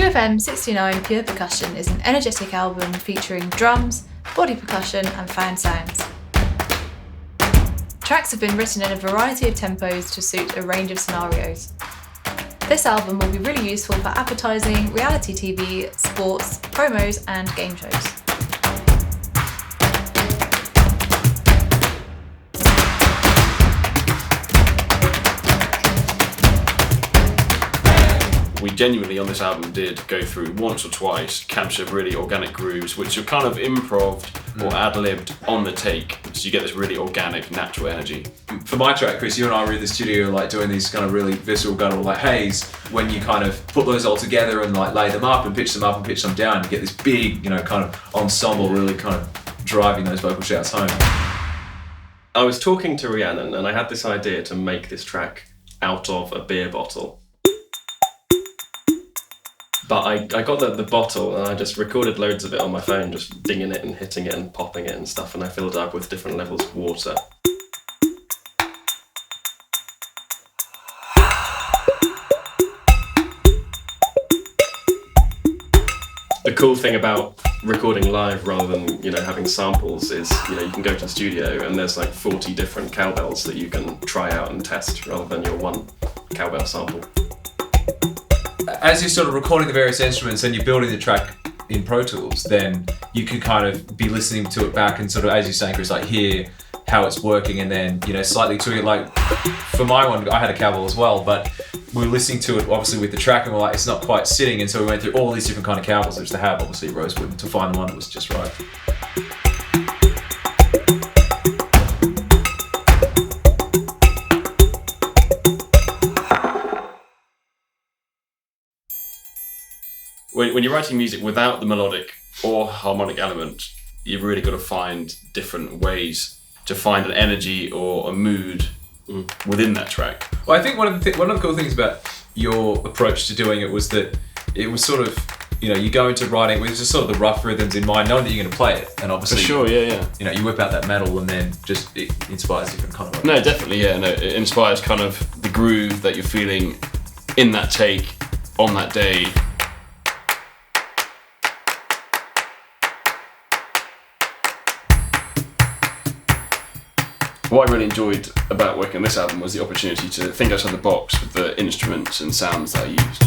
2FM069 Pure Percussion is an energetic album featuring drums, body percussion and fan sounds. Tracks have been written in a variety of tempos to suit a range of scenarios. This album will be really useful for advertising, reality TV, sports, promos and game shows. We genuinely on this album did go through once or twice, capture really organic grooves which are kind of improv or ad-libbed on the take, so you get this really organic, natural energy. For my track, Chris, you and I were in the studio like doing these kind of really visceral guttural like haze. When you kind of put those all together and like lay them up and pitch them down, you get this big, kind of ensemble really kind of driving those vocal shouts home. I was talking to Rhiannon and I had this idea to make this track out of a beer bottle. But I got the bottle and I just recorded loads of it on my phone, just dinging it and hitting it and popping it and stuff, and I filled it up with different levels of water. The cool thing about recording live rather than, having samples is, you can go to the studio and there's like 40 different cowbells that you can try out and test rather than your one cowbell sample. As you're sort of recording the various instruments and you're building the track in Pro Tools, then you can kind of be listening to it back and sort of, as you're saying, Chris, like hear how it's working and then, slightly tweak it. Like for my one, I had a cowbell as well, but we were listening to it obviously with the track and we're like, it's not quite sitting. And so we went through all these different kind of cowbells, which they have obviously Rosewood, to find the one that was just right. When you're writing music without the melodic or harmonic element, you've really got to find different ways to find an energy or a mood within that track. Well, I think one of the cool things about your approach to doing it was that it was sort of, you go into writing with just sort of the rough rhythms in mind, knowing that you're going to play it, and obviously, for sure, yeah. You whip out that metal and then just it inspires different kind of. No, definitely, yeah. No, it inspires kind of the groove that you're feeling in that take on that day. What I really enjoyed about working on this album was the opportunity to think outside the box with the instruments and sounds that I used.